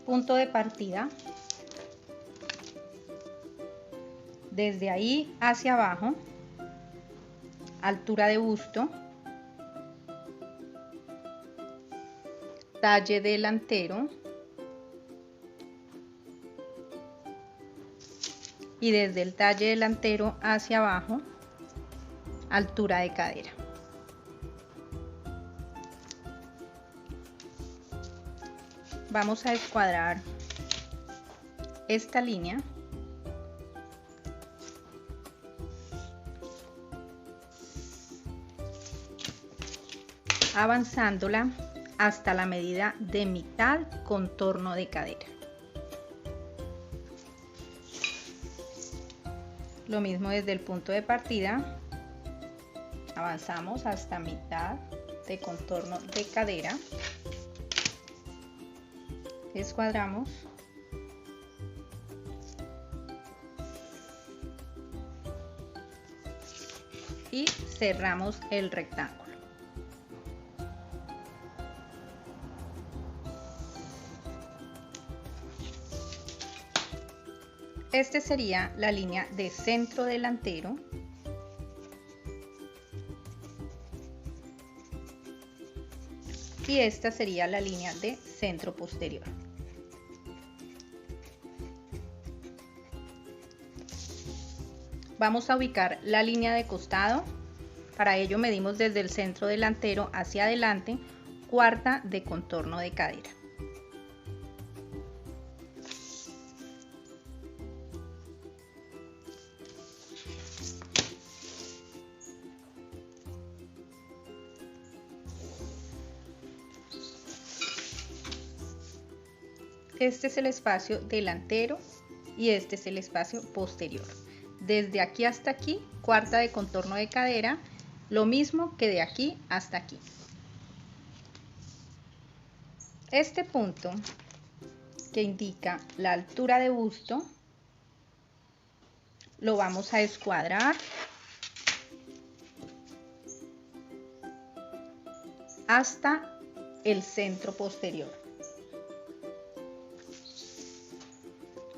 punto de partida, desde ahí hacia abajo, altura de busto, talle delantero y desde el talle delantero hacia abajo, altura de cadera. Vamos a escuadrar esta línea avanzándola hasta la medida de mitad contorno de cadera. Lo mismo desde el punto de partida, avanzamos hasta mitad de contorno de cadera, escuadramos y cerramos el rectángulo. Este sería la línea de centro delantero y esta sería la línea de centro posterior. Vamos a ubicar la línea de costado. Para ello medimos desde el centro delantero hacia adelante, cuarta de contorno de cadera. Este es el espacio delantero y este es el espacio posterior. Desde aquí hasta aquí, cuarta de contorno de cadera, lo mismo que de aquí hasta aquí. Este punto que indica la altura de busto, lo vamos a escuadrar hasta el centro posterior.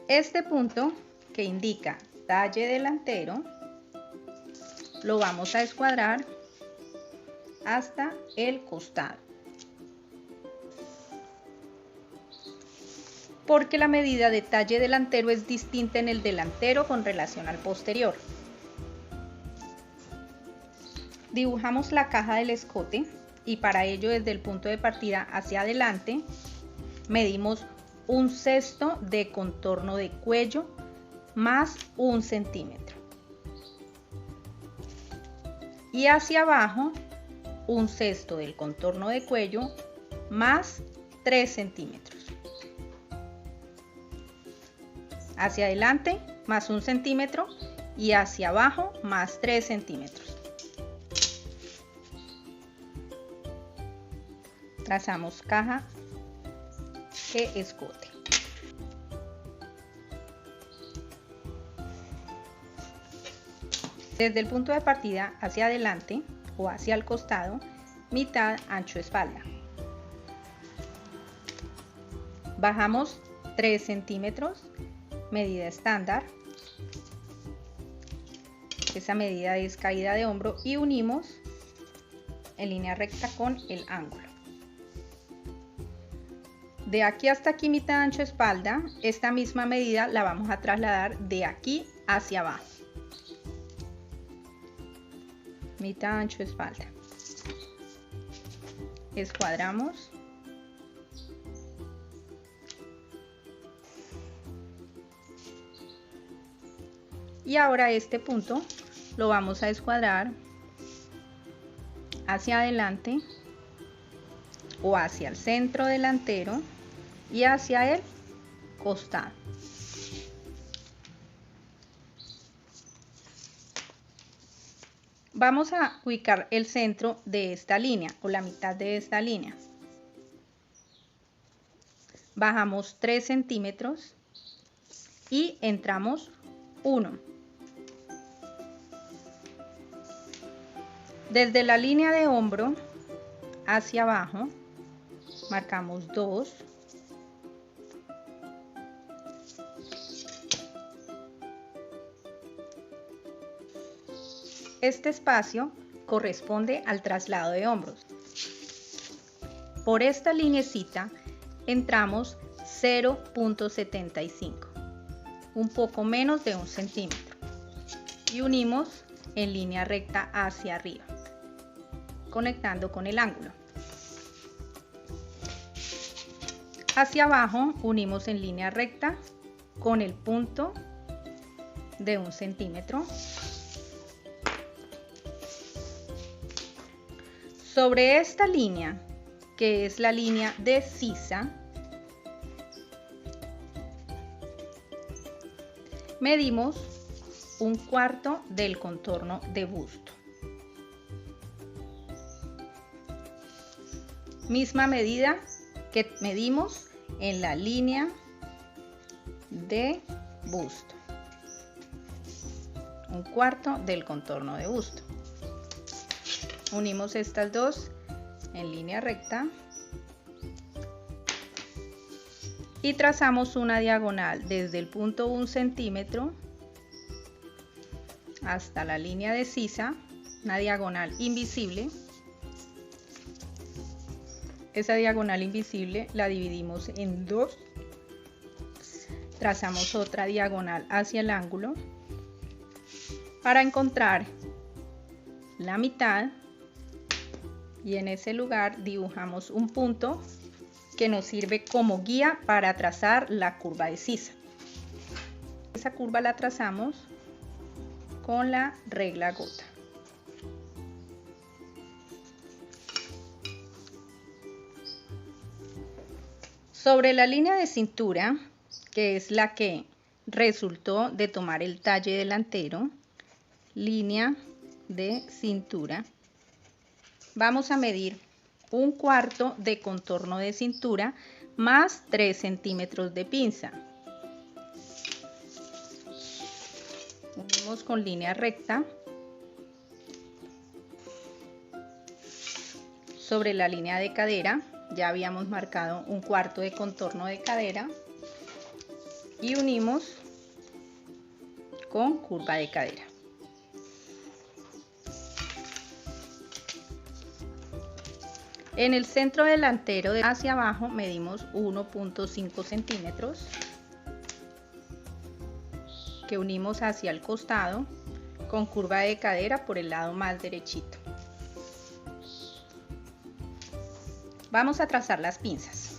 Este punto que indica talle delantero lo vamos a escuadrar hasta el costado, porque la medida de talle delantero es distinta en el delantero con relación al posterior. Dibujamos la caja del escote y para ello desde el punto de partida hacia adelante medimos 1/6 de contorno de cuello más 1 centímetro y hacia abajo 1/6 del contorno de cuello más 3 centímetros. Hacia adelante más 1 centímetro y hacia abajo más 3 centímetros. Trazamos caja de escote. Desde el punto de partida hacia adelante o hacia el costado, mitad ancho espalda. Bajamos 3 centímetros, medida estándar. Esa medida es caída de hombro y unimos en línea recta con el ángulo. De aquí hasta aquí mitad ancho espalda, esta misma medida la vamos a trasladar de aquí hacia abajo. Mitad ancho espalda. Escuadramos. Y ahora este punto lo vamos a escuadrar hacia adelante o hacia el centro delantero y hacia el costado. Vamos a ubicar el centro de esta línea o la mitad de esta línea. Bajamos 3 centímetros y entramos 1. Desde la línea de hombro hacia abajo marcamos 2, Este espacio corresponde al traslado de hombros. Por esta lineecita entramos 0.75, un poco menos de 1 centímetro, y unimos en línea recta hacia arriba, conectando con el ángulo. Hacia abajo unimos en línea recta con el punto de 1 centímetro. Sobre esta línea, que es la línea de sisa, medimos 1/4 del contorno de busto. Misma medida que medimos en la línea de busto. 1/4 del contorno de busto. Unimos estas dos en línea recta y trazamos una diagonal desde el punto 1 centímetro hasta la línea de sisa, una diagonal invisible. Esa diagonal invisible la dividimos en dos, trazamos otra diagonal hacia el ángulo para encontrar la mitad, y en ese lugar dibujamos un punto que nos sirve como guía para trazar la curva de sisa. Esa curva la trazamos con la regla gota. Sobre la línea de cintura, que es la que resultó de tomar el talle delantero, línea de cintura, vamos a medir 1/4 de contorno de cintura más 3 centímetros de pinza. Unimos con línea recta. Sobre la línea de cadera, ya habíamos marcado 1/4 de contorno de cadera y unimos con curva de cadera. En el centro delantero hacia abajo medimos 1.5 centímetros que unimos hacia el costado con curva de cadera por el lado más derechito. Vamos a trazar las pinzas.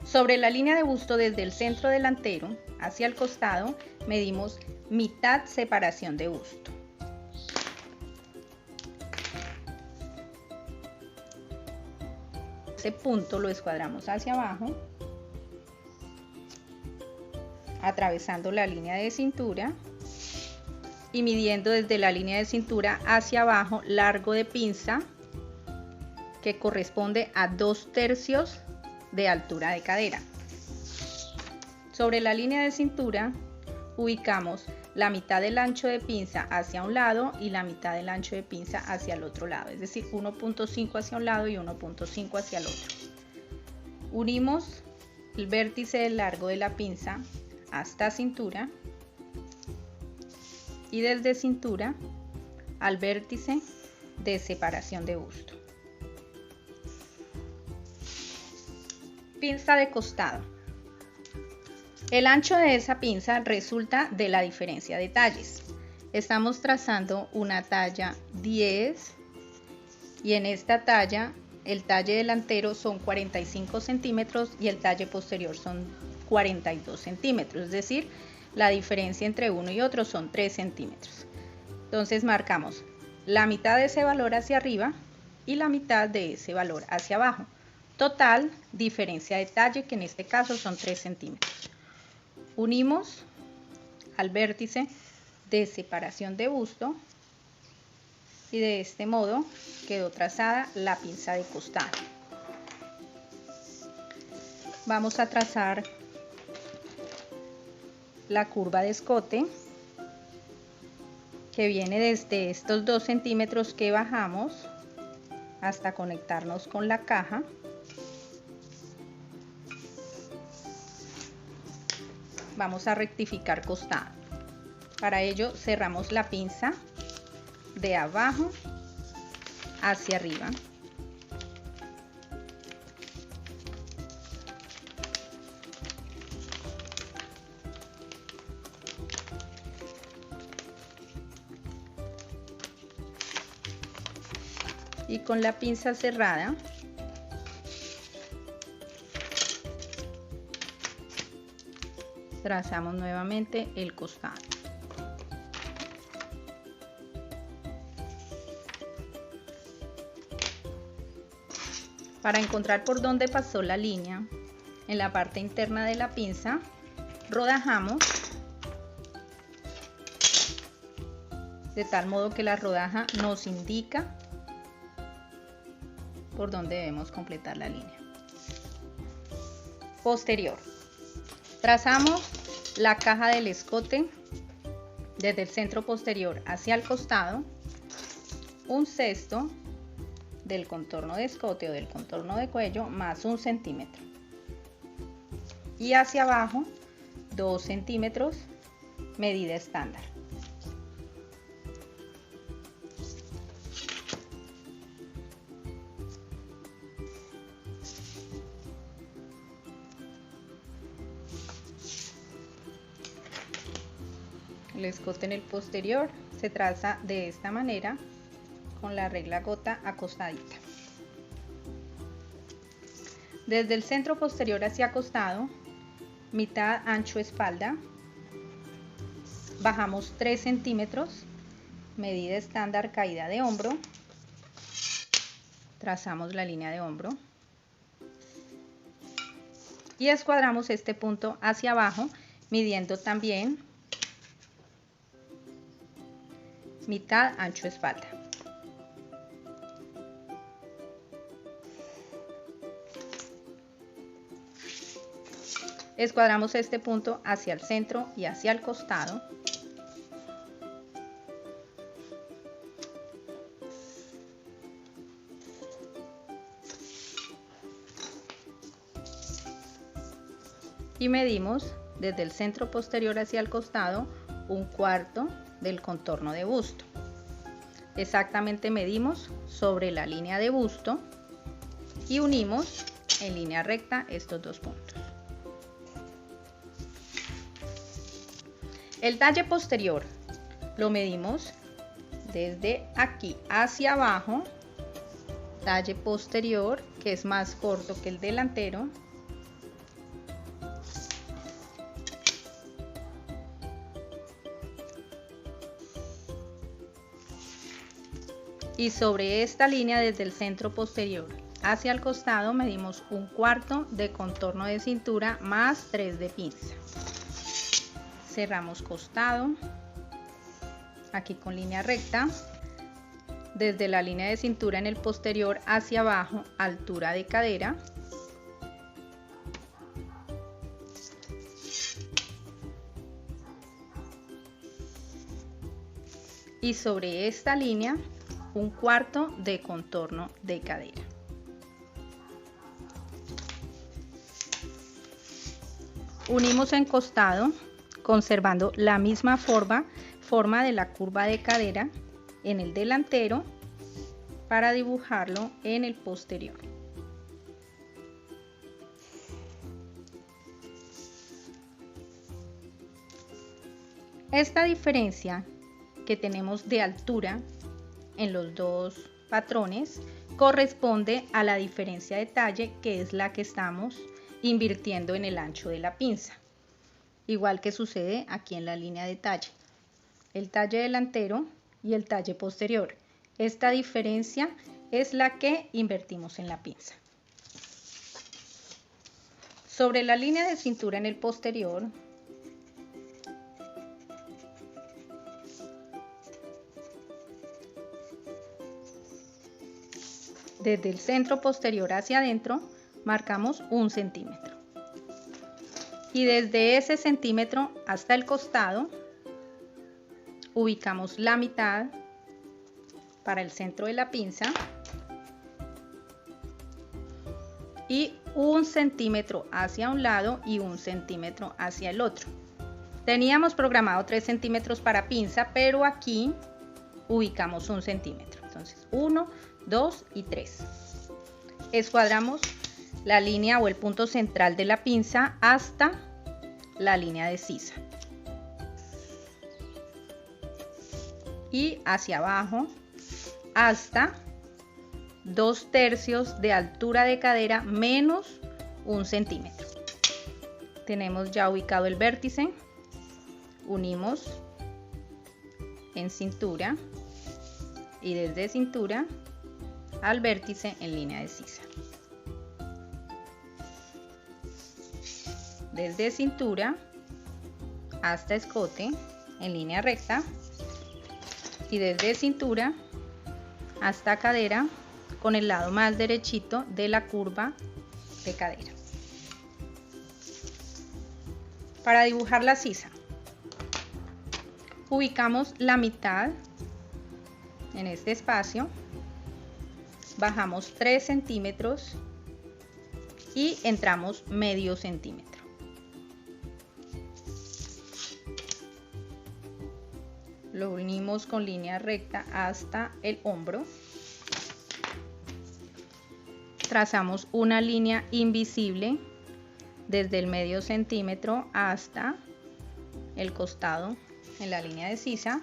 Sobre la línea de busto desde el centro delantero hacia el costado medimos mitad separación de busto. Ese punto lo escuadramos hacia abajo, atravesando la línea de cintura y midiendo desde la línea de cintura hacia abajo largo de pinza que corresponde a 2/3 de altura de cadera. Sobre la línea de cintura ubicamos la mitad del ancho de pinza hacia un lado y la mitad del ancho de pinza hacia el otro lado, es decir, 1.5 hacia un lado y 1.5 hacia el otro. Unimos el vértice del largo de la pinza hasta cintura y desde cintura al vértice de separación de busto. Pinza de costado. El ancho de esa pinza resulta de la diferencia de talles. Estamos trazando una talla 10 y en esta talla el talle delantero son 45 centímetros y el talle posterior son 42 centímetros, es decir, la diferencia entre uno y otro son 3 centímetros. Entonces marcamos la mitad de ese valor hacia arriba y la mitad de ese valor hacia abajo. Total diferencia de talle, que en este caso son 3 centímetros. Unimos al vértice de separación de busto y de este modo quedó trazada la pinza de costado. Vamos a trazar la curva de escote, que viene desde estos 2 centímetros que bajamos hasta conectarnos con la caja. Vamos a rectificar costado. Para ello cerramos la pinza de abajo hacia arriba. Y con la pinza cerrada trazamos nuevamente el costado. Para encontrar por dónde pasó la línea, en la parte interna de la pinza, rodajamos de tal modo que la rodaja nos indica por dónde debemos completar la línea. Posterior. Trazamos la caja del escote desde el centro posterior hacia el costado, un sexto del contorno de escote o del contorno de cuello más 1 centímetro, y hacia abajo 2 centímetros, medida estándar. El escote en el posterior se traza de esta manera con la regla gota acostadita. Desde el centro posterior hacia costado, mitad ancho espalda, bajamos 3 centímetros, medida estándar, caída de hombro, trazamos la línea de hombro y escuadramos este punto hacia abajo, midiendo también mitad ancho espalda. Escuadramos este punto hacia el centro y hacia el costado. Y medimos desde el centro posterior hacia el costado 1/4 del contorno de busto. Exactamente medimos sobre la línea de busto y unimos en línea recta estos dos puntos. El talle posterior lo medimos desde aquí hacia abajo, talle posterior que es más corto que el delantero, y sobre esta línea desde el centro posterior hacia el costado medimos 1/4 de contorno de cintura más 3 de pinza. Cerramos costado, aquí con línea recta, desde la línea de cintura en el posterior hacia abajo, altura de cadera, y sobre esta línea 1/4 de contorno de cadera. Unimos en costado, conservando la misma forma de la curva de cadera en el delantero para dibujarlo en el posterior. Esta diferencia que tenemos de altura en los dos patrones corresponde a la diferencia de talle, que es la que estamos invirtiendo en el ancho de la pinza, igual que sucede aquí en la línea de talle, el talle delantero y el talle posterior. Esta diferencia es la que invertimos en la pinza. Sobre la línea de cintura en el posterior, desde el centro posterior hacia adentro marcamos 1 centímetro. Y desde ese centímetro hasta el costado ubicamos la mitad para el centro de la pinza y 1 centímetro hacia un lado y 1 centímetro hacia el otro. Teníamos programado 3 centímetros para pinza, pero aquí ubicamos 1 centímetro. Entonces 1, 2 y 3. Escuadramos la línea o el punto central de la pinza hasta la línea de sisa. Y hacia abajo hasta 2/3 de altura de cadera menos 1 centímetro. Tenemos ya ubicado el vértice. Unimos en cintura y desde cintura al vértice en línea de sisa. Desde cintura hasta escote en línea recta y desde cintura hasta cadera con el lado más derechito de la curva de cadera. Para dibujar la sisa, ubicamos la mitad en este espacio, bajamos 3 centímetros y entramos medio centímetro. Lo unimos con línea recta hasta el hombro. Trazamos una línea invisible desde el medio centímetro hasta el costado en la línea de sisa.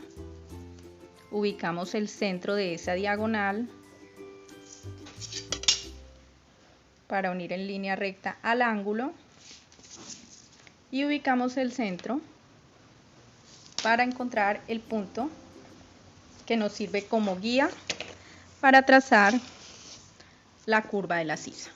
Ubicamos el centro de esa diagonal para unir en línea recta al ángulo y ubicamos el centro para encontrar el punto que nos sirve como guía para trazar la curva de la sisa.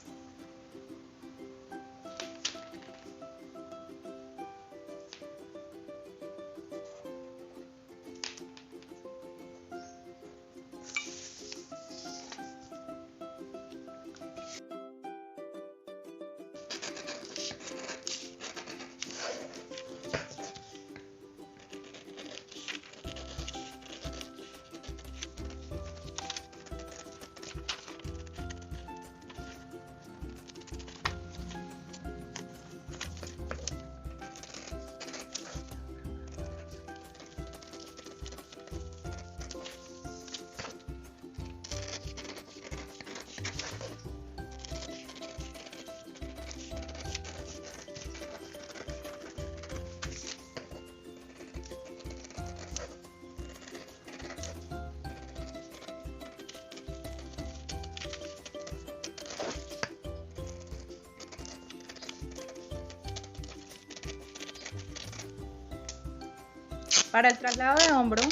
Para el traslado de hombro,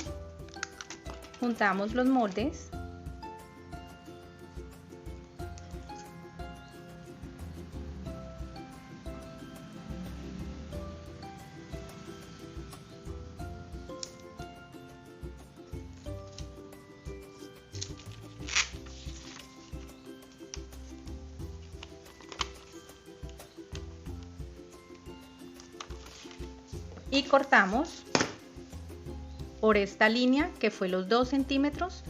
juntamos los moldes y cortamos por esta línea que fue los 2 centímetros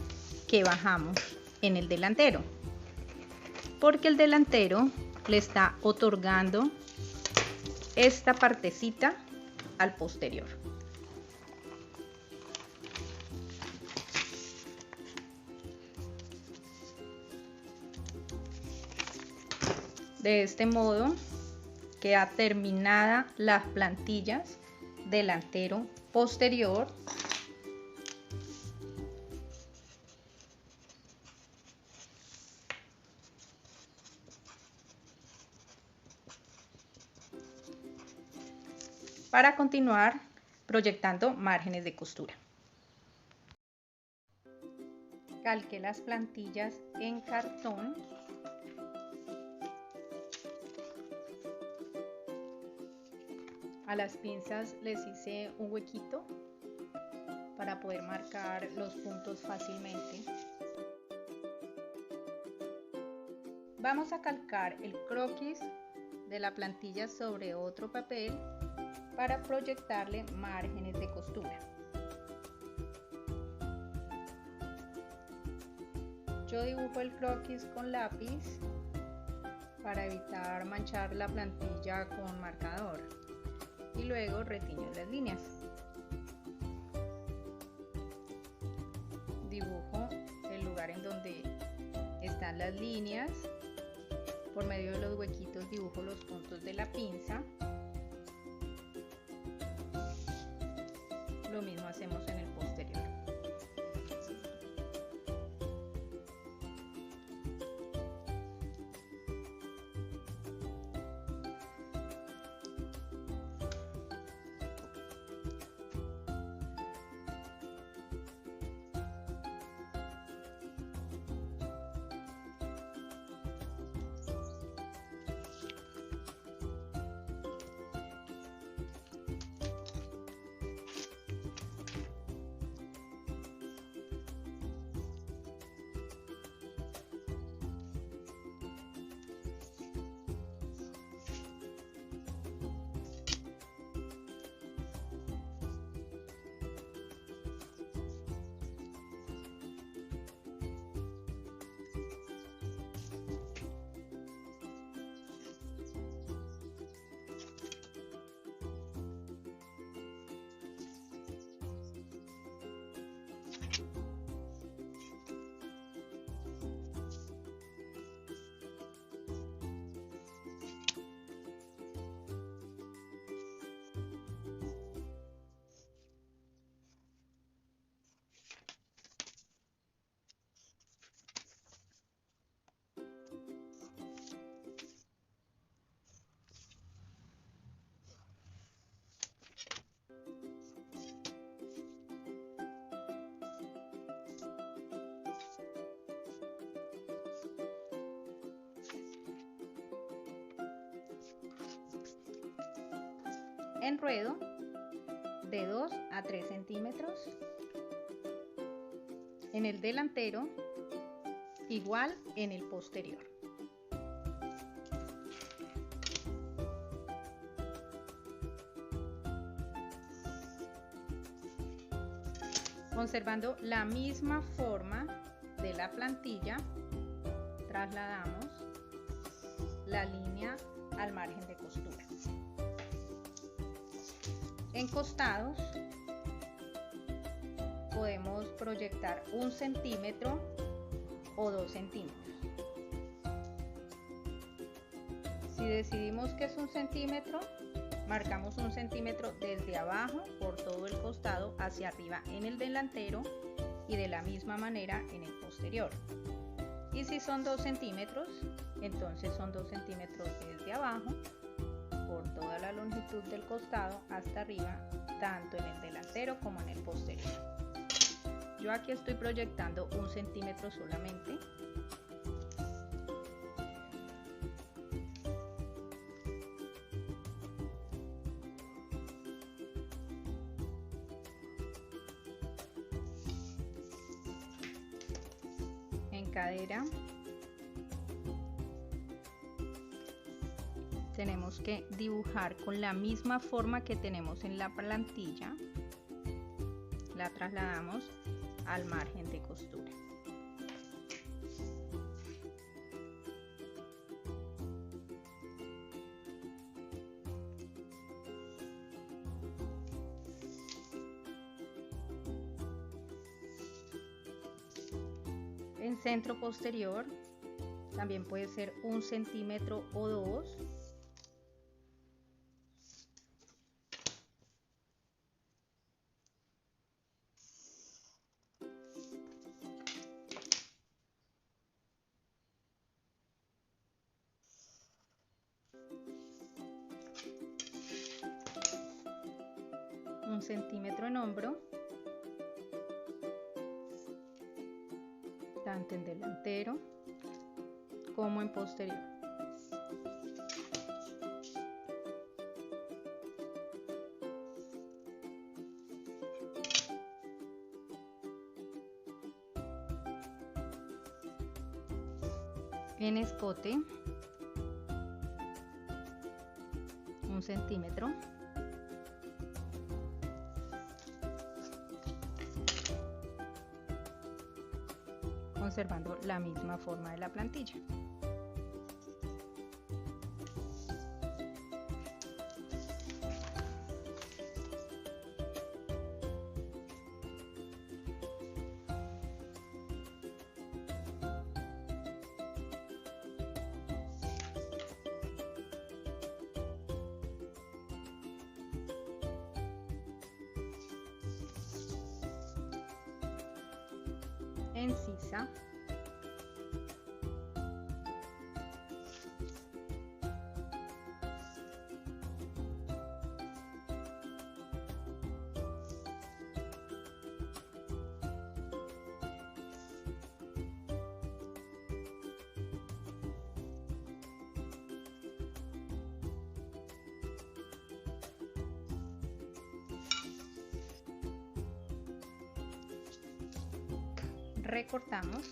que bajamos en el delantero, porque el delantero le está otorgando esta partecita al posterior. De este modo queda terminada las plantillas delantero posterior. Para continuar proyectando márgenes de costura. Calqué las plantillas en cartón. A las pinzas les hice un huequito para poder marcar los puntos fácilmente. Vamos a calcar el croquis de la plantilla sobre otro papel para proyectarle márgenes de costura. Yo dibujo el croquis con lápiz para evitar manchar la plantilla con marcador y luego retiño las líneas. dan las líneas. Por medio de los huequitos dibujo los puntos de la pinza. Lo mismo hacemos en el posterior. Enredo de 2 a 3 centímetros. En el delantero, igual en el posterior. Conservando la misma forma de la plantilla, trasladamos la línea al margen de costura. En costados podemos proyectar 1 centímetro o 2 centímetros. Si decidimos que es 1 centímetro, marcamos 1 centímetro desde abajo por todo el costado hacia arriba en el delantero y de la misma manera en el posterior. Y si son 2 centímetros, entonces son 2 centímetros desde abajo por toda la longitud del costado hasta arriba, tanto en el delantero como en el posterior. Yo aquí estoy proyectando 1 centímetro solamente. En cadera tenemos que dibujar con la misma forma que tenemos en la plantilla. La trasladamos al margen de costura. En centro posterior también puede ser 1 centímetro o 2. Un centímetro en hombro, tanto en delantero como en posterior. En escote, 1 centímetro. Conservando la misma forma de la plantilla. en sisa, recortamos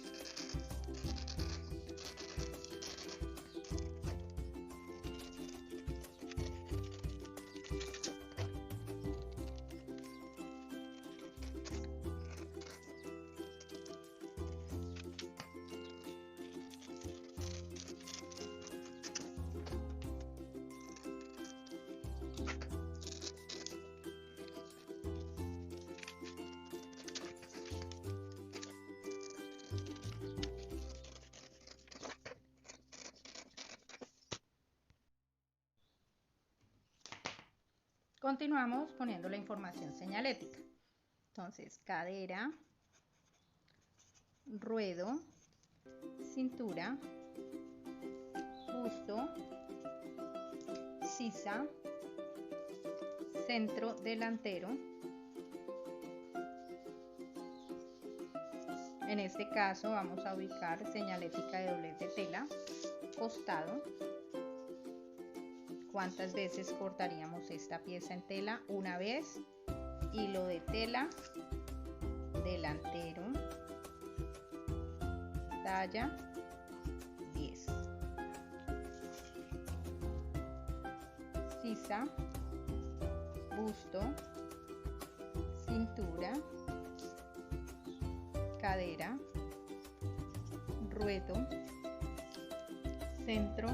Continuamos poniendo la información señalética. Entonces, cadera, ruedo, cintura, busto, sisa, centro delantero. En este caso vamos a ubicar señalética de doblez de tela, costado. ¿Cuántas veces cortaríamos esta pieza en tela? Una vez. Hilo de tela, delantero, talla 10. Sisa, busto, cintura, cadera, ruedo, centro,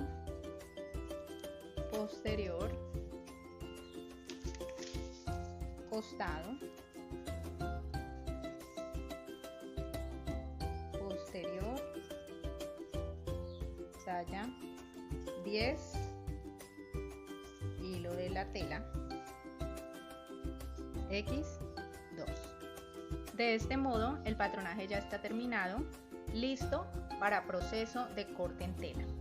posterior, costado, posterior, talla 10, hilo de la tela X2. De este modo el patronaje ya está terminado, listo para proceso de corte en tela.